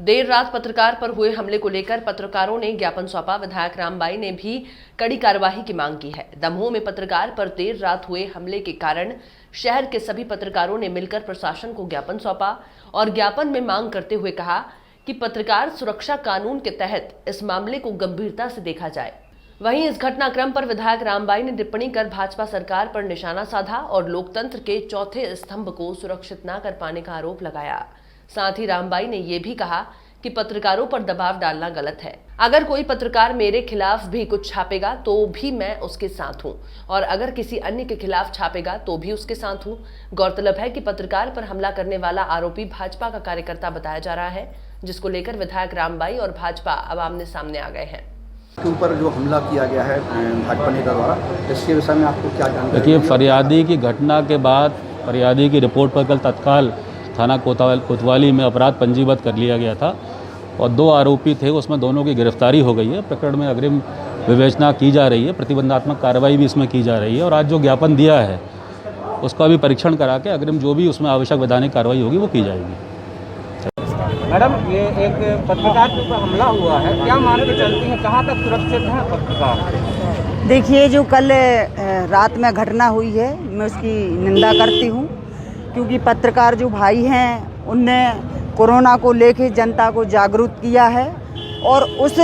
देर रात पत्रकार पर हुए हमले को लेकर पत्रकारों ने ज्ञापन सौंपा। विधायक रामबाई ने भी कड़ी कार्यवाही की मांग की है। दमोह में पत्रकार पर देर रात हुए हमले के कारण शहर के सभी पत्रकारों ने मिलकर प्रशासन को ज्ञापन सौंपा और ज्ञापन में मांग करते हुए कहा कि पत्रकार सुरक्षा कानून के तहत इस मामले को गंभीरता से देखा जाए। वहीं इस घटनाक्रम पर विधायक रामबाई ने टिप्पणी कर भाजपा सरकार पर निशाना साधा और लोकतंत्र के चौथे स्तंभ को सुरक्षित न कर पाने का आरोप लगाया। साथ ही रामबाई ने यह भी कहा कि पत्रकारों पर दबाव डालना गलत है। अगर कोई पत्रकार मेरे खिलाफ भी कुछ छापेगा तो भी मैं उसके साथ हूं और अगर किसी अन्य के खिलाफ छापेगा तो भी उसके साथ हूं। गौरतलब है कि पत्रकार पर हमला करने वाला आरोपी भाजपा का कार्यकर्ता बताया जा रहा है, जिसको लेकर विधायक रामबाई और भाजपा अब आमने सामने आ गए हैं। के ऊपर जो हमला किया गया है भाजपा नेता द्वारा, इसके विषय में आपको क्या जानकारी? देखिए, फरियादी की घटना के बाद फरियादी की रिपोर्ट पर कल तत्काल थाना कोतवाली में अपराध पंजीबद्ध कर लिया गया था और 2 आरोपी थे, उसमें दोनों की गिरफ्तारी हो गई है। प्रकरण में अग्रिम विवेचना की जा रही है, प्रतिबंधात्मक कार्रवाई भी इसमें की जा रही है और आज जो ज्ञापन दिया है उसका भी परीक्षण करा के अग्रिम जो भी उसमें आवश्यक वैधानिक कार्रवाई होगी वो की जाएगी। मैडम, ये एक पत्रकार के ऊपर हमला हुआ है, क्या मान के चलती हैं, कहाँ तक सुरक्षित हैं पत्रकार? देखिए, जो कल रात में घटना हुई है मैं उसकी निंदा करती हूँ, क्योंकि पत्रकार जो भाई हैं उनने कोरोना को लेके जनता को जागरूक किया है और उस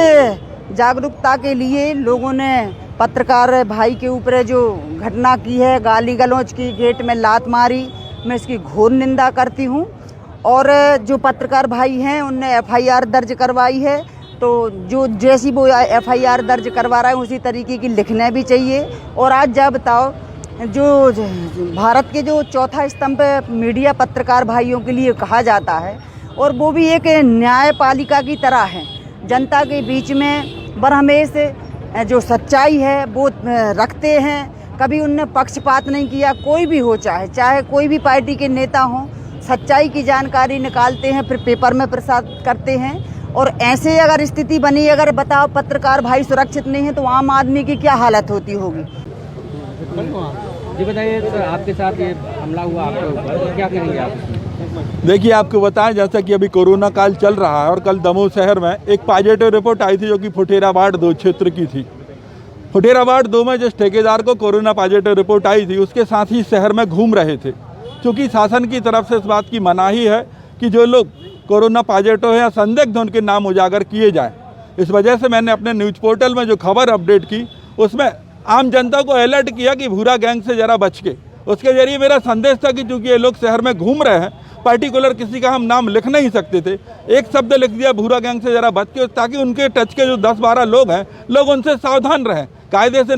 जागरूकता के लिए लोगों ने पत्रकार भाई के ऊपर जो घटना की है, गाली गलौज की, गेट में लात मारी, मैं इसकी घोर निंदा करती हूँ। और जो पत्रकार भाई हैं उनने एफआईआर दर्ज करवाई है, तो जो जैसी वो एफआईआर दर्ज करवा रहा है उसी तरीके की लिखना भी चाहिए। और आज जब बताओ, जो भारत के जो चौथा स्तंभ मीडिया पत्रकार भाइयों के लिए कहा जाता है और वो भी एक न्यायपालिका की तरह है, जनता के बीच में बरहमेश जो सच्चाई है वो रखते हैं। कभी उनने पक्षपात नहीं किया, कोई भी हो, चाहे कोई भी पार्टी के नेता हों, सच्चाई की जानकारी निकालते हैं, फिर पेपर में प्रसारित करते हैं। और ऐसे अगर स्थिति बनी, अगर बताओ पत्रकार भाई सुरक्षित नहीं है तो आम आदमी की क्या हालत होती होगी। जी बताइए सर, आपके साथ ये हमला हुआ आपके ऊपर, तो क्या करेंगे आप? देखिए, आपको बताएं, जैसा कि अभी कोरोना काल चल रहा है और कल दमोह शहर में एक पॉजिटिव रिपोर्ट आई थी जो कि फुटेरा वार्ड 2 क्षेत्र की थी। फुटेरा वार्ड 2 में जिस ठेकेदार को कोरोना पॉजिटिव रिपोर्ट आई थी उसके साथ ही शहर में घूम रहे थे। क्योंकि शासन की तरफ से इस बात की मनाही है कि जो लोग कोरोना पॉजिटिव है या संदिग्ध उनके नाम उजागर किए जाएं। इस वजह से मैंने अपने न्यूज़ पोर्टल में जो खबर अपडेट की उसमें आम जनता को अलर्ट किया कि भूरा गैंग से ज़रा बच के। उसके जरिए मेरा संदेश था कि चूँकि ये लोग शहर में घूम रहे हैं, पर्टिकुलर किसी का हम नाम लिख नहीं सकते थे, एक शब्द लिख दिया भूरा गैंग से ज़रा बच के, ताकि उनके टच के जो 10-12 लोग हैं, लोग उनसे सावधान रहें, कायदे से।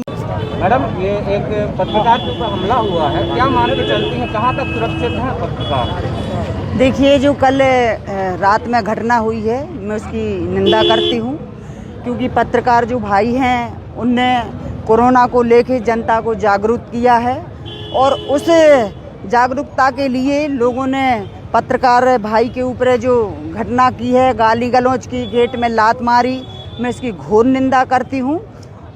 मैडम, ये एक पत्रकार के ऊपर हमला हुआ है, क्या मान के चलती हैं, कहाँ तक सुरक्षित हैं पत्रकार? देखिए, जो कल रात में घटना हुई है मैं उसकी निंदा करती हूँ, क्योंकि पत्रकार जो भाई हैं उनने कोरोना को लेके जनता को जागरूक किया है और उस जागरूकता के लिए लोगों ने पत्रकार भाई के ऊपर जो घटना की है, गाली गलौज की, गेट में लात मारी, मैं इसकी घोर निंदा करती हूँ।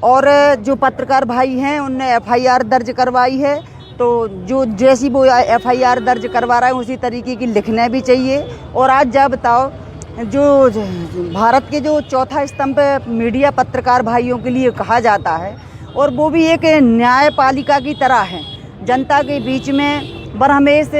और जो पत्रकार भाई हैं उनने एफआईआर दर्ज करवाई है, तो जो जैसी वो एफआईआर दर्ज करवा रहा है उसी तरीके की लिखना भी चाहिए। और आज जब बताओ, जो भारत के जो चौथा स्तंभ मीडिया पत्रकार भाइयों के लिए कहा जाता है और वो भी एक न्यायपालिका की तरह है, जनता के बीच में बरहमेश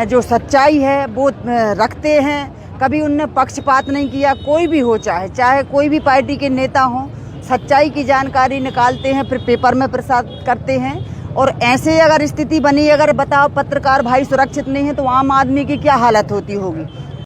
जो सच्चाई है वो रखते हैं। कभी उनने पक्षपात नहीं किया, कोई भी हो, चाहे कोई भी पार्टी के नेता हों, सच्चाई की जानकारी निकालते हैं, फिर पेपर में प्रसारित करते हैं। और ऐसे अगर स्थिति बनी, अगर बताओ पत्रकार भाई सुरक्षित नहीं है तो आम आदमी की क्या हालत होती होगी।